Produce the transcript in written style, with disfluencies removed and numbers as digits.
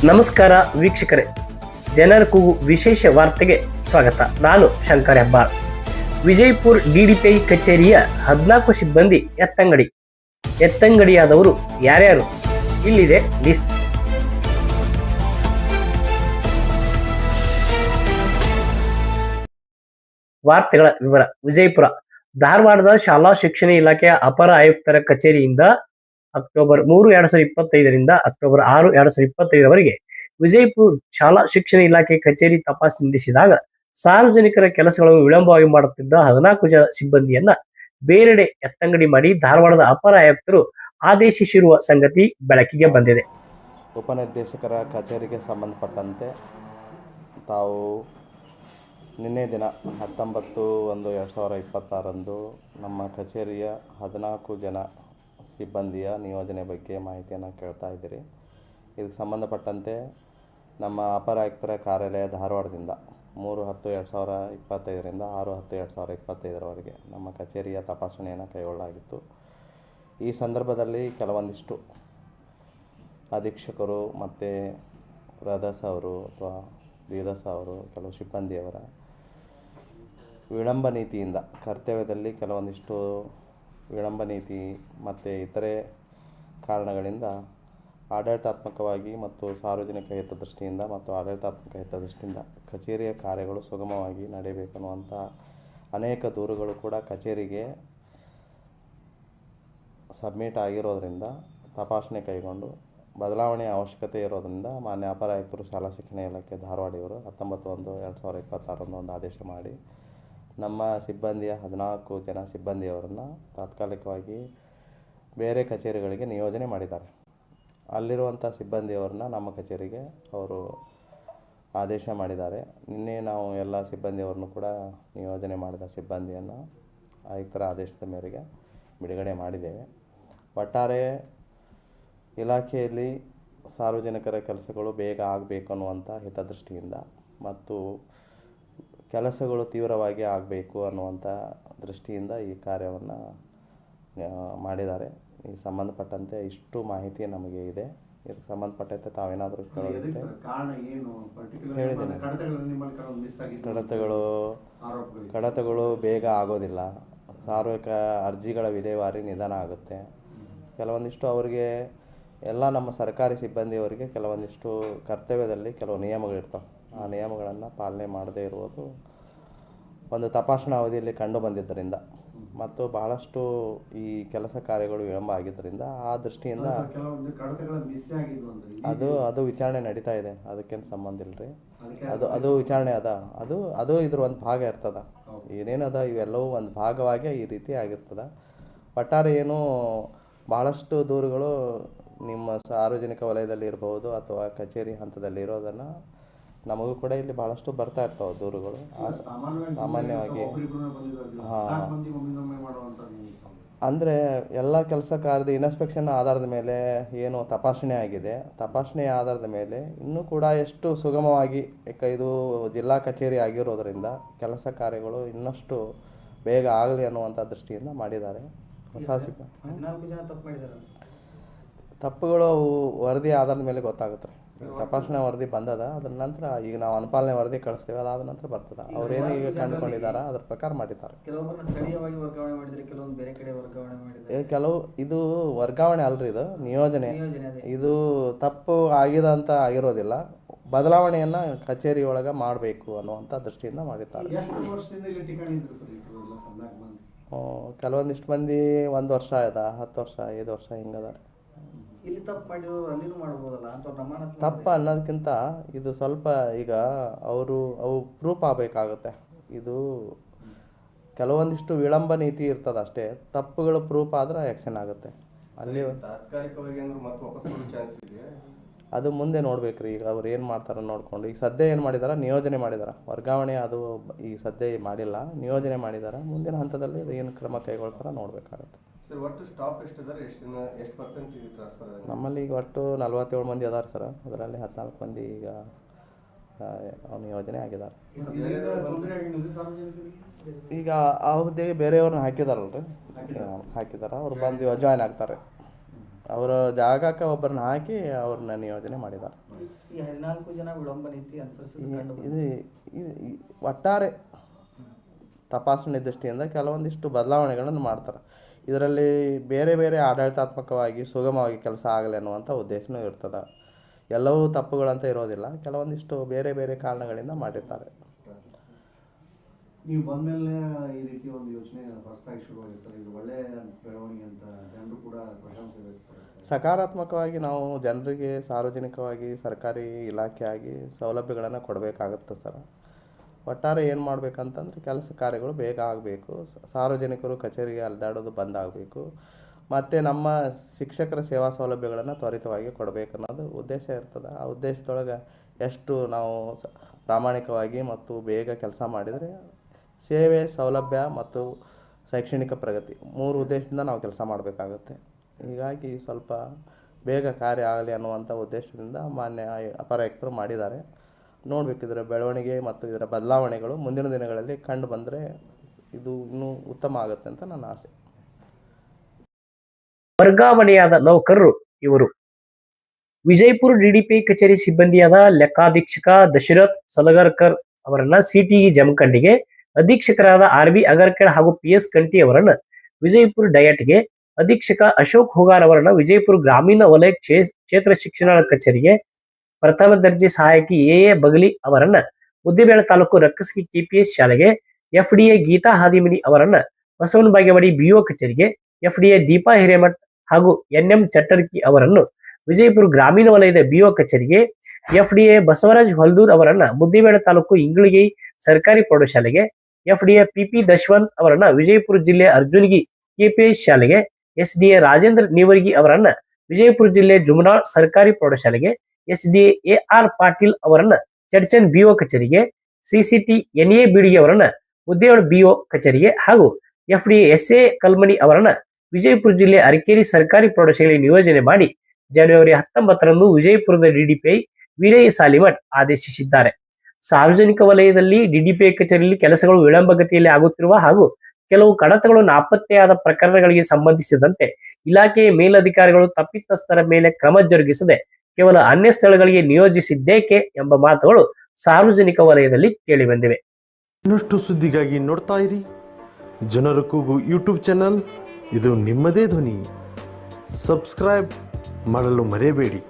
ನಮಸ್ಕಾರ ವೀಕ್ಷಕರೇ, ಜನರ ಕೂಗು ವಿಶೇಷ ವಾರ್ತೆಗೆ ಸ್ವಾಗತ. ನಾನು ಶಂಕರ್ ಹೆಬ್ಬಾಳ್. ವಿಜಯಪುರ ಡಿಡಿಪಿಐ ಕಚೇರಿಯ 14 ಸಿಬ್ಬಂದಿ ಎತ್ತಂಗಡಿಯಾದವರು ಯಾರ್ಯಾರು? ಇಲ್ಲಿದೆ ಲಿಸ್ಟ್. ವಾರ್ತೆಗಳ ವಿವರ. ವಿಜಯಪುರ ಧಾರವಾಡದ ಶಾಲಾ ಶಿಕ್ಷಣ ಇಲಾಖೆಯ ಅಪರ ಆಯುಕ್ತರ ಕಚೇರಿಯಿಂದ ಅಕ್ಟೋಬರ್ 3, 2025 ರಿಂದ ಅಕ್ಟೋಬರ್ 6, 2025 ರವರೆಗೆ ವಿಜಯಪುರ ಶಾಲಾ ಶಿಕ್ಷಣ ಇಲಾಖೆ ಕಚೇರಿ ತಪಾಸಣೆ ನಡೆಸಿದಾಗ ಸಾರ್ವಜನಿಕರ ಕೆಲಸಗಳನ್ನು ವಿಳಂಬವಾಗಿ ಮಾಡುತ್ತಿದ್ದ 14 ಜನ ಸಿಬ್ಬಂದಿಯನ್ನ ಬೇರೆಡೆ ಎತ್ತಂಗಡಿ ಮಾಡಿ ಧಾರವಾಡದ ಅಪರ ಆಯುಕ್ತರು ಆದೇಶಿಸಿರುವ ಸಂಗತಿ ಬೆಳಕಿಗೆ ಬಂದಿದೆ. ಉಪನಿರ್ದೇಶಕರ ಕಚೇರಿಗೆ ಸಂಬಂಧಪಟ್ಟಂತೆ ತಾವು ನಿನ್ನೆ ದಿನ 19/1/2026 ನಮ್ಮ ಕಚೇರಿಯ 14 ಜನ ಸಿಬ್ಬಂದಿಯ ನಿಯೋಜನೆ ಬಗ್ಗೆ ಮಾಹಿತಿಯನ್ನು ಕೇಳ್ತಾ ಇದ್ದೀರಿ. ಇದಕ್ಕೆ ಸಂಬಂಧಪಟ್ಟಂತೆ ನಮ್ಮ ಅಪರ ಆಯುಕ್ತರ ಕಾರ್ಯಾಲಯ ಧಾರವಾಡದಿಂದ 3/10/2025 ರಿಂದ 6/10/2025 ರವರೆಗೆ ನಮ್ಮ ಕಚೇರಿಯ ತಪಾಸಣೆಯನ್ನು ಕೈಗೊಳ್ಳಲಾಗಿತ್ತು. ಈ ಸಂದರ್ಭದಲ್ಲಿ ಕೆಲವೊಂದಿಷ್ಟು ಅಧೀಕ್ಷಕರು ಮತ್ತು ರದಸ್ ಅವರು ಅಥವಾ ಬೀದಸ್ ಅವರು ಕೆಲವು ಸಿಬ್ಬಂದಿಯವರ ವಿಳಂಬ ನೀತಿಯಿಂದ ಕರ್ತವ್ಯದಲ್ಲಿ ಕೆಲವೊಂದಿಷ್ಟು ವಿಳಂಬ ನೀತಿ ಮತ್ತು ಇತರೆ ಕಾರಣಗಳಿಂದ ಆಡಳಿತಾತ್ಮಕವಾಗಿ ಮತ್ತು ಸಾರ್ವಜನಿಕ ಹಿತದೃಷ್ಟಿಯಿಂದ ಮತ್ತು ಆಡಳಿತಾತ್ಮಕ ಹಿತದೃಷ್ಟಿಯಿಂದ ಕಚೇರಿಯ ಕಾರ್ಯಗಳು ಸುಗಮವಾಗಿ ನಡೆಯಬೇಕನ್ನುವಂಥ ಅನೇಕ ದೂರುಗಳು ಕೂಡ ಕಚೇರಿಗೆ ಸಬ್ಮಿಟ್ ಆಗಿರೋದರಿಂದ ತಪಾಸಣೆ ಕೈಗೊಂಡು ಬದಲಾವಣೆಯ ಅವಶ್ಯಕತೆ ಇರೋದರಿಂದ ಮಾನ್ಯ ಅಪರ ಆಯುಕ್ತರು ಶಾಲಾ ಶಿಕ್ಷಣ ಇಲಾಖೆ ಧಾರವಾಡಿಯವರು 19/1/2026 ಒಂದು ಆದೇಶ ಮಾಡಿ ನಮ್ಮ ಸಿಬ್ಬಂದಿಯ 14 ಜನ ಸಿಬ್ಬಂದಿಯವರನ್ನು ತಾತ್ಕಾಲಿಕವಾಗಿ ಬೇರೆ ಕಚೇರಿಗಳಿಗೆ ನಿಯೋಜನೆ ಮಾಡಿದ್ದಾರೆ. ಅಲ್ಲಿರುವಂಥ ಸಿಬ್ಬಂದಿಯವರನ್ನ ನಮ್ಮ ಕಚೇರಿಗೆ ಅವರು ಆದೇಶ ಮಾಡಿದ್ದಾರೆ. ನಿನ್ನೆ ನಾವು ಎಲ್ಲ ಸಿಬ್ಬಂದಿಯವರನ್ನು ಕೂಡ ನಿಯೋಜನೆ ಮಾಡಿದ ಸಿಬ್ಬಂದಿಯನ್ನು ಆಯುಕ್ತರ ಆದೇಶದ ಮೇರೆಗೆ ಬಿಡುಗಡೆ ಮಾಡಿದ್ದೇವೆ. ಒಟ್ಟಾರೆ ಇಲಾಖೆಯಲ್ಲಿ ಸಾರ್ವಜನಿಕರ ಕೆಲಸಗಳು ಬೇಗ ಆಗಬೇಕು ಅನ್ನುವಂಥ ಹಿತದೃಷ್ಟಿಯಿಂದ ಮತ್ತು ಕೆಲಸಗಳು ತೀವ್ರವಾಗಿ ಆಗಬೇಕು ಅನ್ನುವಂಥ ದೃಷ್ಟಿಯಿಂದ ಈ ಕಾರ್ಯವನ್ನು ಮಾಡಿದ್ದಾರೆ. ಈ ಸಂಬಂಧಪಟ್ಟಂತೆ ಇಷ್ಟು ಮಾಹಿತಿ ನಮಗೆ ಇದೆ. ಇದಕ್ಕೆ ಸಂಬಂಧಪಟ್ಟಂತೆ ತಾವೇನಾದರೂ ಕೇಳೋದಕ್ಕೆ ಹೇಳಿದ್ದೇನೆ. ಕಡತಗಳು ಬೇಗ ಆಗೋದಿಲ್ಲ. ಸಾರ್ವಜನಿಕ ಅರ್ಜಿಗಳ ವಿಲೇವಾರಿ ನಿಧಾನ ಆಗುತ್ತೆ. ಕೆಲವೊಂದಿಷ್ಟು ಅವರಿಗೆ ಎಲ್ಲ ನಮ್ಮ ಸರ್ಕಾರಿ ಸಿಬ್ಬಂದಿಯವರಿಗೆ ಕೆಲವೊಂದಿಷ್ಟು ಕರ್ತವ್ಯದಲ್ಲಿ ಕೆಲವು ನಿಯಮಗಳಿರ್ತವೆ. ಆ ನಿಯಮಗಳನ್ನು ಪಾಲನೆ ಮಾಡದೇ ಇರುವುದು ಒಂದು ತಪಾಸಣಾ ಅವಧಿಯಲ್ಲಿ ಕಂಡು ಬಂದಿದ್ದರಿಂದ ಮತ್ತು ಬಹಳಷ್ಟು ಈ ಕೆಲಸ ಕಾರ್ಯಗಳು ವಿಳಂಬ ಆಗಿದ್ದರಿಂದ ಆ ದೃಷ್ಟಿಯಿಂದ ಅದು ವಿಚಾರಣೆ ನಡೀತಾ ಇದೆ. ಅದಕ್ಕೇನು ಸಂಬಂಧ ಇಲ್ಲರಿ. ಅದು ವಿಚಾರಣೆ ಅದು ಇದ್ರ ಒಂದು ಭಾಗ ಇರ್ತದ. ಏನೇನದ ಇವೆಲ್ಲವೂ ಒಂದು ಭಾಗವಾಗಿ ಈ ರೀತಿ ಆಗಿರ್ತದ. ಒಟ್ಟಾರೆ ಏನು ಭಾಳಷ್ಟು ದೂರುಗಳು ನಿಮ್ಮ ಸಾರ್ವಜನಿಕ ವಲಯದಲ್ಲಿ ಇರಬಹುದು ಅಥವಾ ಕಚೇರಿ ಹಂತದಲ್ಲಿ ಇರೋದನ್ನು ನಮಗೂ ಕೂಡ ಇಲ್ಲಿ ಭಾಳಷ್ಟು ಬರ್ತಾ ಇರ್ತಾವೆ ದೂರುಗಳು. ಸಾಮಾನ್ಯವಾಗಿ ಅಂದರೆ ಎಲ್ಲ ಕೆಲಸ ಕಾರ್ಯದ ಇನ್ಸ್ಪೆಕ್ಷನ್ ಆಧಾರದ ಮೇಲೆ ಏನು ತಪಾಸಣೆ ಆಗಿದೆ, ತಪಾಸಣೆಯ ಆಧಾರದ ಮೇಲೆ ಇನ್ನೂ ಕೂಡ ಎಷ್ಟು ಸುಗಮವಾಗಿ ಇದು ಜಿಲ್ಲಾ ಕಚೇರಿ ಆಗಿರೋದರಿಂದ ಕೆಲಸ ಕಾರ್ಯಗಳು ಇನ್ನಷ್ಟು ಬೇಗ ಆಗಲಿ ಅನ್ನುವಂಥ ದೃಷ್ಟಿಯಿಂದ ಮಾಡಿದ್ದಾರೆ. ತಪ್ಪುಗಳು ವರದಿ ಆಧಾರದ ಮೇಲೆ ಗೊತ್ತಾಗುತ್ತೆ. ತಪಾಸಣೆ ವರದಿ ಬಂದದ, ಅದ್ರ ನಂತರ ಈಗ ನಾವು ಅನುಪಾಲನೆ ವರದಿ ಕಳಿಸ್ತೇವೆ, ಅದಾದ ನಂತರ ಬರ್ತದೆ. ಅವ್ರೇನು ಈಗ ಕಂಡುಕೊಂಡಿದ್ದಾರೆ ಅದ್ರ ಪ್ರಕಾರ ಮಾಡಿದ್ದಾರೆ. ಕೆಲವು ಇದು ವರ್ಗಾವಣೆ ಅಲ್ರಿ, ಇದು ನಿಯೋಜನೆ. ಇದು ತಪ್ಪು ಆಗಿದೆ ಅಂತ ಆಗಿರೋದಿಲ್ಲ, ಬದಲಾವಣೆಯನ್ನ ಕಚೇರಿ ಒಳಗೆ ಮಾಡಬೇಕು ಅನ್ನುವಂಥ ದೃಷ್ಟಿಯಿಂದ ಮಾಡಿದ್ದಾರೆ. ಕೆಲವೊಂದಿಷ್ಟು ಮಂದಿ 1 ವರ್ಷ ಆಯ್ದ, 10 ವರ್ಷ, 5 ವರ್ಷ ಹಿಂಗದಾರೆ. ತಪ್ಪು ಅನ್ನೋದಕ್ಕಿಂತ ಇದು ಸ್ವಲ್ಪ ಈಗ ಅವು ಪ್ರೂಫ್ ಆಗಬೇಕಾಗುತ್ತೆ. ಇದು ಕೆಲವೊಂದಿಷ್ಟು ವಿಳಂಬ ನೀತಿ ಇರ್ತದೆ ಅಷ್ಟೇ. ತಪ್ಪುಗಳು ಪ್ರೂಫ್ ಆದ್ರೆ ಆ್ಯಕ್ಷನ್ ಆಗುತ್ತೆ. ಅಲ್ಲಿ ಅದು ಮುಂದೆ ನೋಡ್ಬೇಕ್ರಿ. ಈಗ ಅವ್ರು ಏನು ಮಾಡ್ತಾರ ನೋಡ್ಕೊಂಡು, ಈಗ ಸದ್ಯ ಏನು ಮಾಡಿದಾರ, ನಿಯೋಜನೆ ಮಾಡಿದಾರ. ವರ್ಗಾವಣೆ ಅದು ಈ ಸದ್ಯ ಮಾಡಿಲ್ಲ, ನಿಯೋಜನೆ ಮಾಡಿದಾರ. ಮುಂದಿನ ಹಂತದಲ್ಲಿ ಏನು ಕ್ರಮ ಕೈಗೊಳ್ತಾರ ನೋಡ್ಬೇಕಾಗುತ್ತೆ. ನಮ್ಮಲ್ಲಿ ಈಗ ಒಟ್ಟು 47 ಮಂದಿ ಅದಾರ ಸರ್. ಅದರಲ್ಲಿ 14 ಮಂದಿ ಈಗ ನಿಯೋಜನೆ ಆಗಿದ್ದಾರೆ. ಈಗ ಆ ಹುದ್ದೆಗೆ ಬೇರೆಯವ್ರನ್ನ ಹಾಕಿದಾರಲ್ರಿ, ಹಾಕಿದಾರ. ಅವ್ರು ಬಂದು ಜಾಯ್ನ್ ಆಗ್ತಾರೆ. ಅವರ ಜಾಗಕ್ಕೆ ಒಬ್ಬರನ್ನ ಹಾಕಿ ಅವ್ರನ್ನ ನಿಯೋಜನೆ ಮಾಡಿದ್ದಾರೆ. ಈ 14 ಜನ ವಿಳಂಬ ನೀತಿ ಅನುಸರಿಸಿದ ಇದು ಒಟ್ಟಾರೆ ತಪಾಸಣೆ ದೃಷ್ಟಿಯಿಂದ ಕೆಲವೊಂದಿಷ್ಟು ಬದಲಾವಣೆಗಳನ್ನು ಮಾಡ್ತಾರೆ. ಇದರಲ್ಲಿ ಬೇರೆ ಬೇರೆ ಆಡಳಿತಾತ್ಮಕವಾಗಿ ಸುಗಮವಾಗಿ ಕೆಲಸ ಆಗಲಿ ಅನ್ನುವಂಥ ಉದ್ದೇಶನೂ ಇರ್ತದೆ. ಎಲ್ಲವೂ ತಪ್ಪುಗಳಂತ ಇರೋದಿಲ್ಲ, ಕೆಲವೊಂದಿಷ್ಟು ಬೇರೆ ಬೇರೆ ಕಾರಣಗಳಿಂದ ಮಾಡಿರ್ತಾರೆ. ನೀವು ಬಂದಮೇಲೆ ಈ ರೀತಿ ಒಂದು ಯೋಜನೆ ಹೊಸದಾಗಿ ಶುರುವಾಗಿರ್ತಾರೆ, ಇದು ಒಳ್ಳೆಯ ಬೆಳವಣಿಗೆ ಅಂತ ಜನರು ಕೂಡ ಪ್ರಶಂಸೆ ವ್ಯಕ್ತಪಡಿಸ್ತಾರೆ. ಸಕಾರಾತ್ಮಕವಾಗಿ ನಾವು ಜನರಿಗೆ ಸಾರ್ವಜನಿಕವಾಗಿ ಸರ್ಕಾರಿ ಇಲಾಖೆಯಾಗಿ ಸೌಲಭ್ಯಗಳನ್ನು ಕೊಡಬೇಕಾಗುತ್ತೆ ಸರ್. ಒಟ್ಟಾರೆ ಏನು ಮಾಡಬೇಕಂತಂದ್ರೆ ಕೆಲಸ ಕಾರ್ಯಗಳು ಬೇಗ ಆಗಬೇಕು, ಸಾರ್ವಜನಿಕರು ಕಚೇರಿಗೆ ಅಲೆದಾಡೋದು ಬಂದ್ ಆಗಬೇಕು, ಮತ್ತು ನಮ್ಮ ಶಿಕ್ಷಕರ ಸೇವಾ ಸೌಲಭ್ಯಗಳನ್ನು ತ್ವರಿತವಾಗಿ ಕೊಡಬೇಕು ಅನ್ನೋದು ಉದ್ದೇಶ ಇರ್ತದೆ. ಆ ಉದ್ದೇಶದೊಳಗೆ ಎಷ್ಟು ನಾವು ಪ್ರಾಮಾಣಿಕವಾಗಿ ಮತ್ತು ಬೇಗ ಕೆಲಸ ಮಾಡಿದರೆ ಸೇವೆ, ಸೌಲಭ್ಯ ಮತ್ತು ಶೈಕ್ಷಣಿಕ ಪ್ರಗತಿ 3 ಉದ್ದೇಶದಿಂದ ನಾವು ಕೆಲಸ ಮಾಡಬೇಕಾಗುತ್ತೆ. ಹೀಗಾಗಿ ಸ್ವಲ್ಪ ಬೇಗ ಕಾರ್ಯ ಆಗಲಿ ಅನ್ನುವಂಥ ಉದ್ದೇಶದಿಂದ ಮಾನ್ಯ ಅಪರ ಆಯುಕ್ತರು ಮಾಡಿದ್ದಾರೆ. ನೋಡಬೇಕು ಇದರ ಬೆಳವಣಿಗೆ ಮತ್ತು ಇದರ ಬದಲಾವಣೆಗಳು ಮುಂದಿನ ದಿನಗಳಲ್ಲಿ ಕಂಡು ಬಂದರೆ ಇದು ಇನ್ನೂ ಉತ್ತಮ ಆಗುತ್ತೆ ಅಂತ ನನ್ನ ಆಸೆ. ವರ್ಗಾವಣೆಯಾದ ನೌಕರರು ಇವರು ವಿಜಯಪುರ ಡಿಡಿಪಿ ಕಚೇರಿ ಸಿಬ್ಬಂದಿಯಾದ ಲೆಕ್ಕಾಧೀಕ್ಷಕ ದಶರಥ್ ಸಲಗರ್ಕರ್ ಅವರನ್ನ ಸಿಟಿಇ ಜಮಖಂಡಿಗೆ, ಅಧೀಕ್ಷಕರಾದ RB ಅಗರ್ಕೆಡ್ ಹಾಗೂ PS ಕಂಠಿ ಅವರನ್ನ ವಿಜಯಪುರ ಡಯಟ್ಗೆ, ಅಧೀಕ್ಷಕ ಅಶೋಕ್ ಹುಗಾರ್ ಅವರನ್ನ ವಿಜಯಪುರ ಗ್ರಾಮೀಣ ವಲಯ ಕ್ಷೇತ್ರ ಶಿಕ್ಷಣ ಕಚೇರಿಗೆ, ಪ್ರಥಮ ದರ್ಜೆ ಸಹಾಯಕಿ AA ಬಗಲಿ ಅವರನ್ನ ಮುದ್ದೇಬೇಳೆ ತಾಲೂಕು ರಕ್ಕಸ್ಗಿ KPS ಶಾಲೆಗೆ, FDA ಗೀತಾ ಹಾದಿಮನಿ ಅವರನ್ನ ಬಸವನ ಬಾಗೇವಾಡಿ BO ಕಚೇರಿಗೆ, FDA ದೀಪಾ ಹಿರೇಮಠ್ ಹಾಗೂ NM ಚಟ್ಟರ್ಕಿ ಅವರನ್ನು ವಿಜಯಪುರ ಗ್ರಾಮೀಣ ವಲಯದ BO ಕಚೇರಿಗೆ, FDA ಬಸವರಾಜ್ ಹೊಲ್ದೂರ್ ಅವರನ್ನ ಮುದ್ದೇಬೇಳೆ ತಾಲೂಕು ಇಂಗಳಿಗೈ ಸರ್ಕಾರಿ ಪ್ರೌಢಶಾಲೆಗೆ, FDA PP ದಶವಂತ್ ಅವರನ್ನ ವಿಜಯಪುರ ಜಿಲ್ಲೆ ಅರ್ಜುನ್ಗಿ KPS ಶಾಲೆಗೆ, SDA ರಾಜೇಂದ್ರ ನೀವರ್ಗಿ ಅವರನ್ನ ವಿಜಯಪುರ ಜಿಲ್ಲೆ ಜುಮನಾಳ್ ಸರ್ಕಾರಿ ಪ್ರೌಢಶಾಲೆಗೆ, SDA AR ಪಾಟೀಲ್ ಅವರನ್ನ ಚಡ್ಚನ್ BO ಕಚೇರಿಗೆ, CCT NA ಬಿಡಿಗೆ ಅವರನ್ನ ಮುದ್ದೇಬೇಳೆ BO ಕಚೇರಿಗೆ ಹಾಗೂ FDA SA ಕಲ್ಮನಿ ಅವರನ್ನ ವಿಜಯಪುರ ಜಿಲ್ಲೆ ಅರಕೇರಿ ಸರ್ಕಾರಿ ಪ್ರೌಢಶಾಲೆಗೆ ನಿಯೋಜನೆ ಮಾಡಿ ಜನವರಿ 19ರಂದು ವಿಜಯಪುರದ DDPI ವೀರಯ್ಯ ಸಾಲಿಮಠ್ ಆದೇಶಿಸಿದ್ದಾರೆ. ಸಾರ್ವಜನಿಕ ವಲಯದಲ್ಲಿ DDPI ಕಚೇರಿಯಲ್ಲಿ ಕೆಲಸಗಳು ವಿಳಂಬಗತಿಯಲ್ಲಿ ಆಗುತ್ತಿರುವ ಹಾಗೂ ಕೆಲವು ಕಡತಗಳು ನಾಪತ್ತೆಯಾದ ಪ್ರಕರಣಗಳಿಗೆ ಸಂಬಂಧಿಸಿದಂತೆ ಇಲಾಖೆಯ ಮೇಲಧಿಕಾರಿಗಳು ತಪ್ಪಿತಸ್ಥರ ಮೇಲೆ ಕ್ರಮ ಜರುಗಿಸದೆ ಕೇವಲ ಅನ್ಯ ಸ್ಥಳಗಳಿಗೆ ನಿಯೋಜಿಸಿದ್ದೇಕೆ ಎಂಬ ಮಾತುಗಳು ಸಾರ್ವಜನಿಕ ವಲಯದಲ್ಲಿ ಕೇಳಿಬಂದಿವೆ. ಇನ್ನಷ್ಟು ಸುದ್ದಿಗಾಗಿ ನೋಡ್ತಾ ಇರಿ ಜನರ ಕೂಗು ಯೂಟ್ಯೂಬ್ ಚಾನಲ್. ಇದು ನಿಮ್ಮದೇ ಧ್ವನಿ. ಸಬ್ಸ್ಕ್ರೈಬ್ ಮಾಡಲು ಮರೆಯಬೇಡಿ.